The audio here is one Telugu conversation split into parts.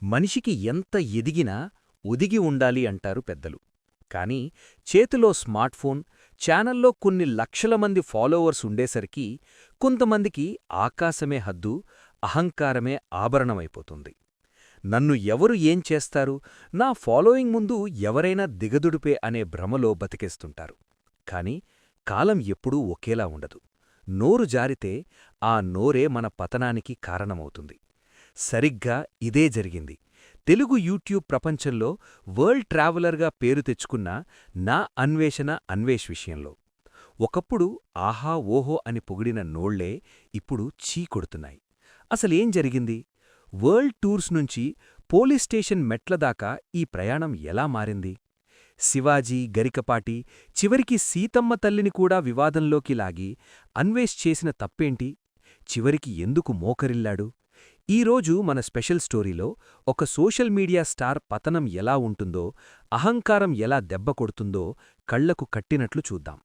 మనిషికి ఎంత ఎదిగినా ఒదిగి ఉండాలి అంటారు పెద్దలు. కాని చేతిలో స్మార్ట్ఫోన్, ఛానల్లో కొన్ని లక్షల మంది ఫాలోవర్స్ ఉండేసరికి కొంతమందికి ఆకాశమే హద్దు, అహంకారమే ఆభరణమైపోతుంది. నన్ను ఎవరు ఏం చేస్తారు, నా ఫాలోయింగ్ ముందు ఎవరైనా దిగదుడిపే అనే భ్రమలో బతికేస్తుంటారు. కాని కాలం ఎప్పుడూ ఒకేలా ఉండదు. నోరు జారితే ఆ నోరే మన పతనానికి కారణమవుతుంది. సరిగ్గా ఇదే జరిగింది తెలుగు యూట్యూబ్ ప్రపంచంలో వరల్డ్ ట్రావెలర్గా పేరు తెచ్చుకున్న నా అన్వేష్ విషయంలో. ఒకప్పుడు ఆహా ఓహో అని పొగిడిన నోళ్లే ఇప్పుడు చీ కొడుతున్నాయి. అసలేం జరిగింది? వరల్డ్ టూర్స్ నుంచి పోలీస్ స్టేషన్ మెట్లదాకా ఈ ప్రయాణం ఎలా మారింది? శివాజీ, గరికపాటి, చివరికి సీతమ్మ తల్లిని కూడా వివాదంలోకి లాగి అన్వేష్ చేసిన తప్పేంటి? చివరికి ఎందుకు మోకరిల్లాడు? ఈరోజు మన స్పెషల్ స్టోరీలో ఒక సోషల్ మీడియా స్టార్ పతనం ఎలా ఉంటుందో, అహంకారం ఎలా దెబ్బకొడుతుందో కళ్లకు కట్టినట్లు చూద్దాం.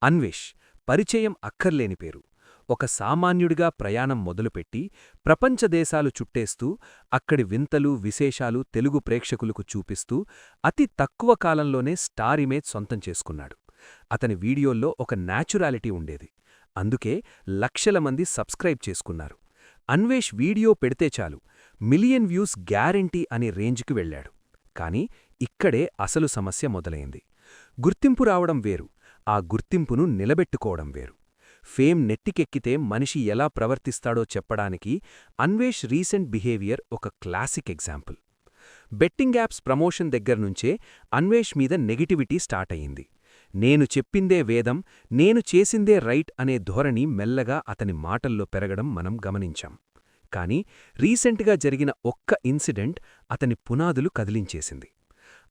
అన్వేష్ పరిచయం అక్కర్లేని పేరు. ఒక సామాన్యుడిగా ప్రయాణం మొదలుపెట్టి ప్రపంచ దేశాలు చుట్టేస్తూ అక్కడి వింతలు, విశేషాలు తెలుగు ప్రేక్షకులకు చూపిస్తూ అతి తక్కువ కాలంలోనే స్టార్ ఇమేజ్ సొంతం చేసుకున్నాడు. అతని వీడియోల్లో ఒక న్యాచురాలిటీ ఉండేది. అందుకే లక్షల మంది సబ్స్క్రైబ్ చేసుకున్నారు. అన్వేష్ వీడియో పెడితే చాలు మిలియన్ వ్యూస్ గ్యారెంటీ అనే రేంజ్కి వెళ్లాడు. కాని ఇక్కడే అసలు సమస్య మొదలైంది. గుర్తింపు రావడం వేరు, ఆ గుర్తింపును నిలబెట్టుకోవడం వేరు. ఫేమ్ నెట్టికెక్కితే మనిషి ఎలా ప్రవర్తిస్తాడో చెప్పడానికి అన్వేష్ రీసెంట్ బిహేవియర్ ఒక classic example. Betting apps promotion దగ్గర్నుంచే అన్వేష్ మీద నెగిటివిటీ స్టార్ట్ అయింది. నేను చెప్పిందే వేదం, నేను చేసిందే రైట్ అనే ధోరణి మెల్లగా అతని మాటల్లో పెరగడం మనం గమనించాం. కాని రీసెంట్గా జరిగిన ఒక్క ఇన్సిడెంట్ అతని పునాదులు కదిలించేసింది.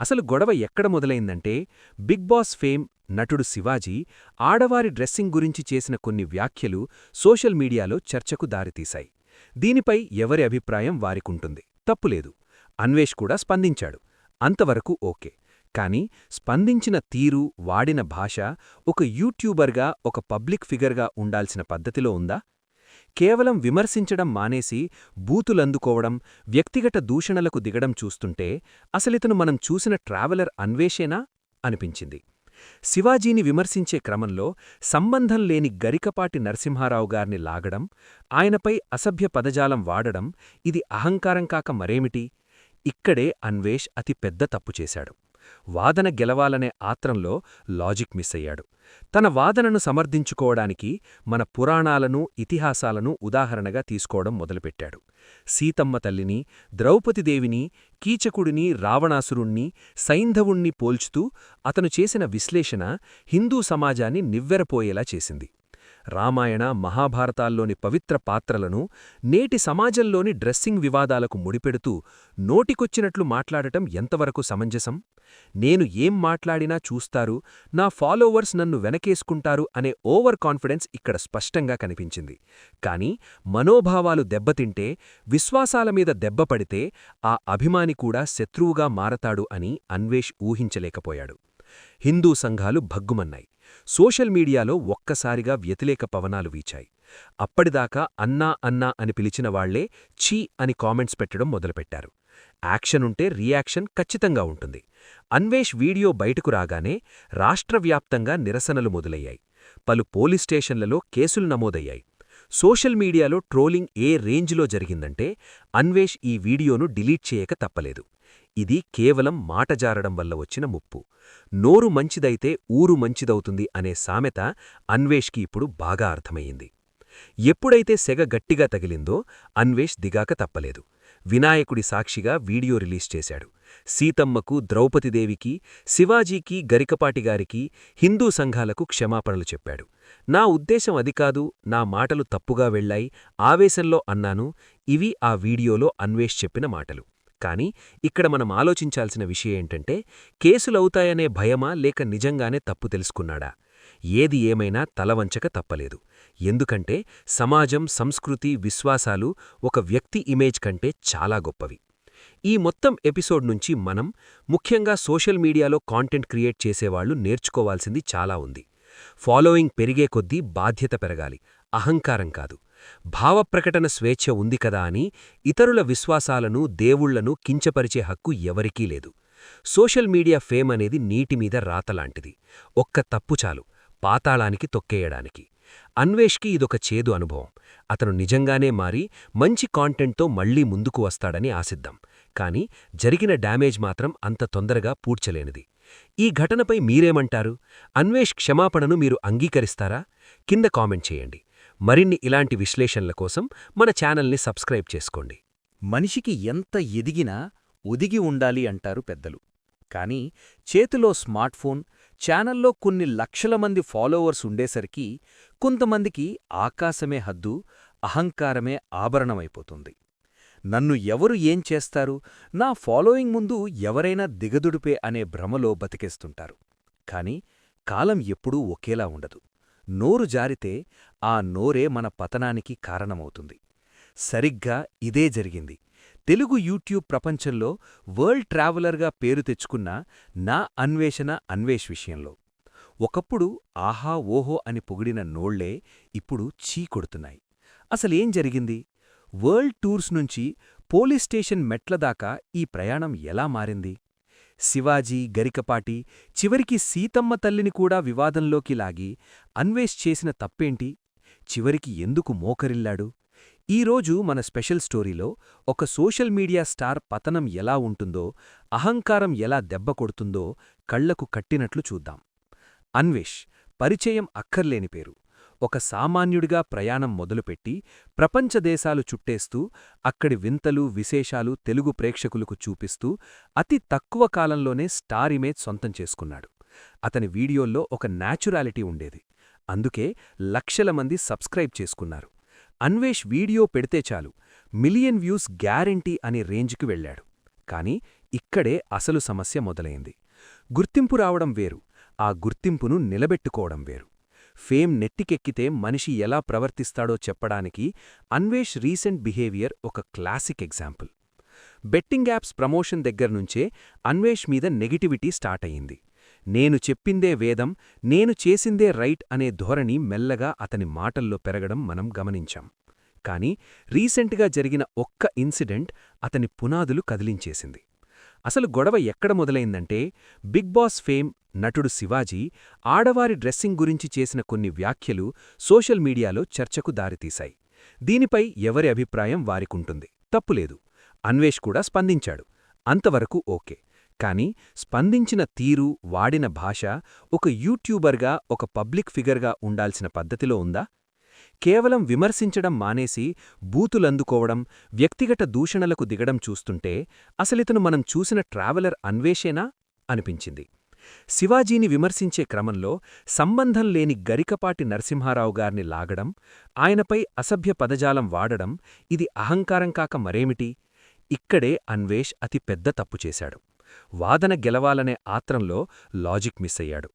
అసలు గొడవ ఎక్కడ మొదలైందంటే, బిగ్ బాస్ ఫేమ్ నటుడు శివాజీ ఆడవారి డ్రెస్సింగ్ గురించి చేసిన కొన్ని వ్యాఖ్యలు సోషల్ మీడియాలో చర్చకు దారితీశాయి. దీనిపై ఎవరి అభిప్రాయం వారికుంటుంది, తప్పులేదు. అన్వేష్ కూడా స్పందించాడు. అంతవరకు ఓకే. కాని స్పందించిన తీరు, వాడిన భాష ఒక యూట్యూబర్గా, ఒక పబ్లిక్ ఫిగర్గా ఉండాల్సిన పద్ధతిలో ఉందా? కేవలం విమర్శించడం మానేసి బూతులందుకోవడం, వ్యక్తిగత దూషణలకు దిగడం చూస్తుంటే అసలితను మనం చూసిన ట్రావెలర్ అన్వేషేనా అనిపించింది. శివాజీని విమర్శించే క్రమంలో సంబంధం లేని గరికపాటి నరసింహారావు గారిని లాగడం, ఆయనపై అసభ్య పదజాలం వాడడం, ఇది అహంకారం కాక మరేమిటి? ఇక్కడే అన్వేష్ అతి పెద్ద తప్పు చేశాడు. వాదన గెలవాలనే ఆత్రంలో లాజిక్ మిస్ అయ్యాడు. తన వాదనను సమర్థించుకోవడానికి మన పురాణాలను, ఇతిహాసాలను ఉదాహరణగా తీసుకోవడం మొదలుపెట్టాడు. సీతమ్మ తల్లిని, ద్రౌపదిదేవిని, కీచకుడిని, రావణాసురుణ్ణి, సైంధవుణ్ణి పోల్చుతూ అతను చేసిన విశ్లేషణ హిందూ సమాజాన్ని నివ్వెరపోయేలా చేసింది. రామాయణ, మహాభారతాల్లోని పవిత్ర పాత్రలను నేటి సమాజంలోని డ్రెస్సింగ్ వివాదాలకు ముడిపెడుతూ నోటికొచ్చినట్లు మాట్లాడటం ఎంతవరకు సమంజసం? నేను ఏం మాట్లాడినా చూస్తారు, నా ఫాలోవర్స్ నన్ను వెనకేసుకుంటారు అనే ఓవర్ కాన్ఫిడెన్స్ ఇక్కడ స్పష్టంగా కనిపించింది. కాని మనోభావాలు దెబ్బతింటే, విశ్వాసాల మీద దెబ్బపడితే ఆ అభిమాని కూడా శత్రువుగా మారతాడు అని అన్వేష్ ఊహించలేకపోయాడు. హిందూ సంఘాలు భగ్గుమన్నాయి. సోషల్ మీడియాలో ఒక్కసారిగా వ్యతిరేక పవనాలు వీచాయి. అప్పటిదాకా అన్నా అన్నా అని పిలిచిన వాళ్లే ఛీ అని కామెంట్స్ పెట్టడం మొదలుపెట్టారు. యాక్షనుంటే రియాక్షన్ ఖచ్చితంగా ఉంటుంది. అన్వేష్ వీడియో బయటకు రాగానే రాష్ట్రవ్యాప్తంగా నిరసనలు మొదలయ్యాయి. పలు పోలీస్ స్టేషన్లలో కేసులు నమోదయ్యాయి. సోషల్ మీడియాలో ట్రోలింగ్ ఏ రేంజ్లో జరిగిందంటే అన్వేష్ ఈ వీడియోను డిలీట్ చేయక తప్పలేదు. ఇది కేవలం మాటజారడం వల్ల వచ్చిన ముప్పు. నోరు మంచిదైతే ఊరు మంచిదవుతుంది అనే సామెత అన్వేష్కి ఇప్పుడు బాగా అర్థమయ్యింది. ఎప్పుడైతే సెగ గట్టిగా తగిలిందో అన్వేష్ దిగాక తప్పలేదు. వినాయకుడి సాక్షిగా వీడియో రిలీజ్ చేశాడు. సీతమ్మకు, ద్రౌపదిదేవికి, శివాజీకి, గరికపాటిగారికి, హిందూ సంఘాలకు క్షమాపణలు చెప్పాడు. నా ఉద్దేశం అది కాదు, నా మాటలు తప్పుగా వెళ్లాయి, ఆవేశంలో అన్నాను. ఇవి ఆ వీడియోలో అన్వేష్ చెప్పిన మాటలు. కాని ఇక్కడ మనం ఆలోచించాల్సిన విషయేంటంటే, కేసులవుతాయనే భయమా లేక నిజంగానే తప్పు తెలుసుకున్నాడా? ఏది ఏమైనా తలవంచక తప్పలేదు. ఎందుకంటే సమాజం, సంస్కృతి, విశ్వాసాలు ఒక వ్యక్తి ఇమేజ్ కంటే చాలా గొప్పవి. ఈ మొత్తం ఎపిసోడ్ నుంచి మనం, ముఖ్యంగా సోషల్ మీడియాలో కాంటెంట్ క్రియేట్ చేసేవాళ్లు నేర్చుకోవాల్సింది చాలా ఉంది. ఫాలోయింగ్ పెరిగే కొద్దీ బాధ్యత పెరగాలి, అహంకారం కాదు. భావప్రకటన స్వేచ్ఛ ఉంది కదా అని ఇతరుల విశ్వాసాలను, దేవుళ్లను కించపరిచే హక్కు ఎవరికీ లేదు. సోషల్ మీడియా ఫేమ్ అనేది నీటిమీద రాతలాంటిది. ఒక్క తప్పు చాలు పాతాళానికి తొక్కేయడానికి. అన్వేష్కి ఇదొక చేదు అనుభవం. అతను నిజంగానే మారి మంచి కాంటెంట్తో మళ్లీ ముందుకు వస్తాడని ఆశిద్దాం. కాని జరిగిన డ్యామేజ్ మాత్రం అంత తొందరగా పూడ్చలేనిది. ఈ ఘటనపై మీరేమంటారు? అన్వేష్ క్షమాపణను మీరు అంగీకరిస్తారా? కింద కామెంట్ చేయండి. మరిన్ని ఇలాంటి విశ్లేషణల కోసం మన ఛానల్ని సబ్స్క్రైబ్ చేసుకోండి. మనిషికి ఎంత ఎదిగినా ఒదిగి ఉండాలి అంటారు పెద్దలు. కాని చేతిలో స్మార్ట్ఫోన్, ఛానల్లో కొన్ని లక్షల మంది ఫాలోవర్స్ ఉండేసరికి కొంతమందికి ఆకాశమే హద్దు, అహంకారమే ఆభరణమైపోతుంది. నన్ను ఎవరు ఏం చేస్తారు, నా ఫాలోయింగ్ ముందు ఎవరైనా దిగదుడిపే అనే భ్రమలో బతికేస్తుంటారు. కాని కాలం ఎప్పుడూ ఒకేలా ఉండదు. నోరు జారితే ఆ నోరే మన పతనానికి కారణమవుతుంది. సరిగ్గా ఇదే జరిగింది తెలుగు యూట్యూబ్ ప్రపంచంలో వరల్డ్ ట్రావెలర్గా పేరు తెచ్చుకున్న నా అన్వేషణ అన్వేష్ విషయంలో. ఒకప్పుడు ఆహా ఓహో అని పొగిడిన నోళ్లే ఇప్పుడు చీ కొడుతున్నాయి. అసలేం జరిగింది? వరల్డ్ టూర్స్ నుంచి పోలీస్ స్టేషన్ మెట్లదాకా ఈ ప్రయాణం ఎలా మారింది? శివాజీ, గరికపాటి, చివరికి సీతమ్మ తల్లిని కూడా వివాదంలోకి లాగి అన్వేష్ చేసిన తప్పేంటి? చివరికి ఎందుకు మోకరిల్లాడు? ఈరోజు మన స్పెషల్ స్టోరీలో ఒక సోషల్ మీడియా స్టార్ పతనం ఎలా ఉంటుందో, అహంకారం ఎలా దెబ్బకొడుతుందో కళ్లకు కట్టినట్లు చూద్దాం. అన్వేష్ పరిచయం అక్కర్లేని పేరు. ఒక సామాన్యుడిగా ప్రయాణం మొదలుపెట్టి ప్రపంచదేశాలు చుట్టేస్తూ అక్కడి వింతలు, విశేషాలు తెలుగు ప్రేక్షకులకు చూపిస్తూ అతి తక్కువ కాలంలోనే స్టార్ ఇమేజ్ సొంతం చేసుకున్నాడు. అతని వీడియోల్లో ఒక న్యాచురాలిటీ ఉండేది. అందుకే లక్షల మంది సబ్స్క్రైబ్ చేసుకున్నారు. అన్వేష్ వీడియో పెడితే చాలు మిలియన్ వ్యూస్ గ్యారెంటీ అనే రేంజ్కి వెళ్లాడు. కాని ఇక్కడే అసలు సమస్య మొదలైంది. గుర్తింపు రావడం వేరు, ఆ గుర్తింపును నిలబెట్టుకోవడం వేరు. ఫేమ్ నెట్టికెక్కితే మనిషి ఎలా ప్రవర్తిస్తాడో చెప్పడానికి అన్వేష్ రీసెంట్ బిహేవియర్ ఒక classic example. Betting apps promotion దగ్గర్నుంచే అన్వేష్ మీద నెగిటివిటీ స్టార్ట్ అయింది. నేను చెప్పిందే వేదం, నేను చేసిందే రైట్ అనే ధోరణి మెల్లగా అతని మాటల్లో పెరగడం మనం గమనించాం. కాని రీసెంట్గా జరిగిన ఒక్క ఇన్సిడెంట్ అతని పునాదులు కదిలించేసింది. అసలు గొడవ ఎక్కడ మొదలైందంటే, బిగ్ బాస్ ఫేమ్ నటుడు శివాజీ ఆడవారి డ్రెస్సింగ్ గురించి చేసిన కొన్ని వ్యాఖ్యలు సోషల్ మీడియాలో చర్చకు దారితీశాయి. దీనిపై ఎవరి అభిప్రాయం వారికుంటుంది, తప్పులేదు. అన్వేష్ కూడా స్పందించాడు. అంతవరకు ఓకే. కాని స్పందించిన తీరు, వాడిన భాష ఒక యూట్యూబర్గా, ఒక పబ్లిక్ ఫిగర్గా ఉండాల్సిన పద్ధతిలో ఉందా? కేవలం విమర్శించడం మానేసి బూతులందుకోవడం, వ్యక్తిగత దూషణలకు దిగడం చూస్తుంటే అసలితను మనం చూసిన ట్రావెలర్ అన్వేషేనా అనిపించింది. శివాజీని విమర్శించే క్రమంలో సంబంధం లేని గరికపాటి నరసింహారావు గారిని లాగడం, ఆయనపై అసభ్య పదజాలం వాడడం, ఇది అహంకారం కాక మరేమిటి? ఇక్కడే అన్వేష్ అతి పెద్ద తప్పు చేశాడు. వాదన గెలవాలనే ఆత్రంలో లాజిక్ మిస్ అయ్యాడు.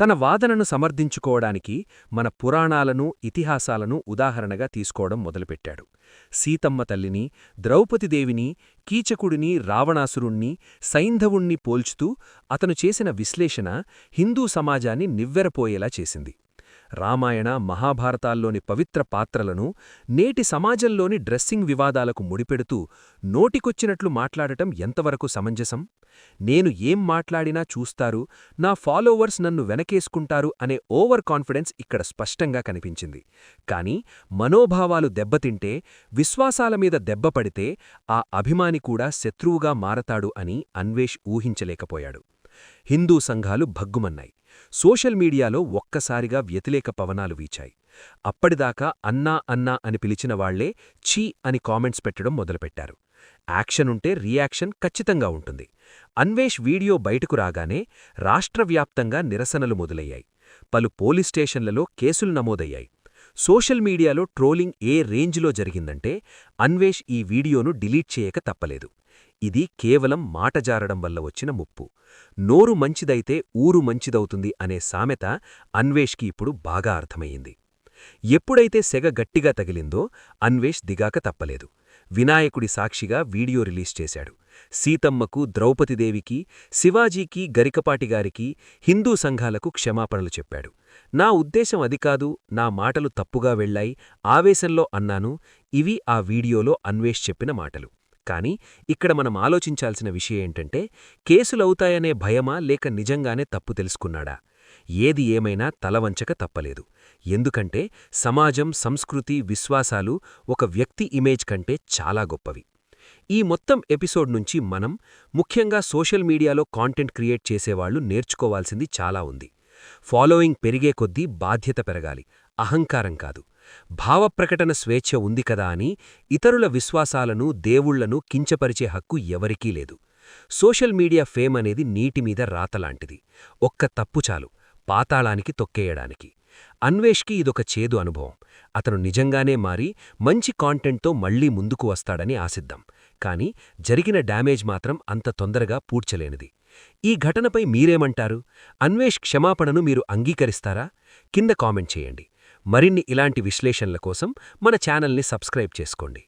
తన వాదనను సమర్థించుకోవడానికి మన పురాణాలను, ఇతిహాసాలను ఉదాహరణగా తీసుకోవడం మొదలుపెట్టాడు. సీతమ్మ తల్లిని, ద్రౌపదిదేవిని, కీచకుడిని, రావణాసురుణ్ణి, సైంధవుణ్ణి పోల్చుతూ అతను చేసిన విశ్లేషణ హిందూ సమాజాన్ని నివ్వెరపోయేలా చేసింది. రామాయణ, మహాభారతాల్లోని పవిత్ర పాత్రలను నేటి సమాజంలోని డ్రెస్సింగ్ వివాదాలకు ముడిపెడుతూ నోటికొచ్చినట్లు మాట్లాడటం ఎంతవరకు సమంజసం? నేను ఏం మాట్లాడినా చూస్తారు, నా ఫాలోవర్స్ నన్ను వెనకేసుకుంటారు అనే ఓవర్ కాన్ఫిడెన్స్ ఇక్కడ స్పష్టంగా కనిపించింది. కాని మనోభావాలు దెబ్బతింటే, విశ్వాసాల మీద దెబ్బపడితే ఆ అభిమాని కూడా శత్రువుగా మారతాడు అని అన్వేష్ ఊహించలేకపోయాడు. హిందూ సంఘాలు భగ్గుమన్నాయి. సోషల్ మీడియాలో ఒక్కసారిగా వ్యతిరేక పవనాలు వీచాయి. అప్పటిదాకా అన్నా అన్నా అని పిలిచిన వాళ్లే ఛీ అని కామెంట్స్ పెట్టడం మొదలుపెట్టారు. యాక్షనుంటే రియాక్షన్ ఖచ్చితంగా ఉంటుంది. అన్వేష్ వీడియో బయటకు రాగానే రాష్ట్రవ్యాప్తంగా నిరసనలు మొదలయ్యాయి. పలు పోలీస్ స్టేషన్లలో కేసులు నమోదయ్యాయి. సోషల్ మీడియాలో ట్రోలింగ్ ఏ రేంజ్లో జరిగిందంటే అన్వేష్ ఈ వీడియోను డిలీట్ చేయక తప్పలేదు. ఇది కేవలం మాటజారడం వల్ల వచ్చిన ముప్పు. నోరు మంచిదైతే ఊరు మంచిదవుతుంది అనే సామెత అన్వేష్కి ఇప్పుడు బాగా అర్థమయ్యింది. ఎప్పుడైతే సెగ గట్టిగా తగిలిందో అన్వేష్ దిగాక తప్పలేదు. వినాయకుడి సాక్షిగా వీడియో రిలీజ్ చేశాడు. సీతమ్మకు, ద్రౌపదిదేవికి, శివాజీకి, గరికపాటిగారికి, హిందూ సంఘాలకు క్షమాపణలు చెప్పాడు. నా ఉద్దేశం అది కాదు, నా మాటలు తప్పుగా వెళ్లాయి, ఆవేశంలో అన్నాను. ఇవి ఆ వీడియోలో అన్వేష్ చెప్పిన మాటలు. కానీ ఇక్కడ మనం ఆలోచించాల్సిన విషయేంటంటే, కేసులవుతాయనే భయమా లేక నిజంగానే తప్పు తెలుసుకున్నాడా? ఏది ఏమైనా తలవంచక తప్పలేదు. ఎందుకంటే సమాజం, సంస్కృతి, విశ్వాసాలు ఒక వ్యక్తి ఇమేజ్ కంటే చాలా గొప్పవి. ఈ మొత్తం ఎపిసోడ్ నుంచి మనం, ముఖ్యంగా సోషల్ మీడియాలో కాంటెంట్ క్రియేట్ చేసేవాళ్లు నేర్చుకోవాల్సింది చాలా ఉంది. ఫాలోయింగ్ పెరిగే కొద్దీ బాధ్యత పెరగాలి, అహంకారం కాదు. భావప్రకటన స్వేచ్ఛ ఉంది కదా అని ఇతరుల విశ్వాసాలను, దేవుళ్లను కించపరిచే హక్కు ఎవరికీ లేదు. సోషల్ మీడియా ఫేమ్ అనేది నీటిమీద రాతలాంటిది. ఒక్క తప్పు చాలు పాతాళానికి తొక్కేయడానికి. అన్వేష్కి ఇదొక చేదు అనుభవం. అతను నిజంగానే మారి మంచి కాంటెంట్తో మళ్లీ ముందుకు వస్తాడని ఆశిద్దాం. కానీ జరిగిన డ్యామేజ్ మాత్రం అంత తొందరగా పూడ్చలేనిది. ఈ ఘటనపై మీరేమంటారు? అన్వేష్ క్షమాపణను మీరు అంగీకరిస్తారా? కింద కామెంట్ చేయండి. మరిన్ని ఇలాంటి విశ్లేషణల కోసం మన ఛానల్ని సబ్స్క్రైబ్ చేసుకోండి.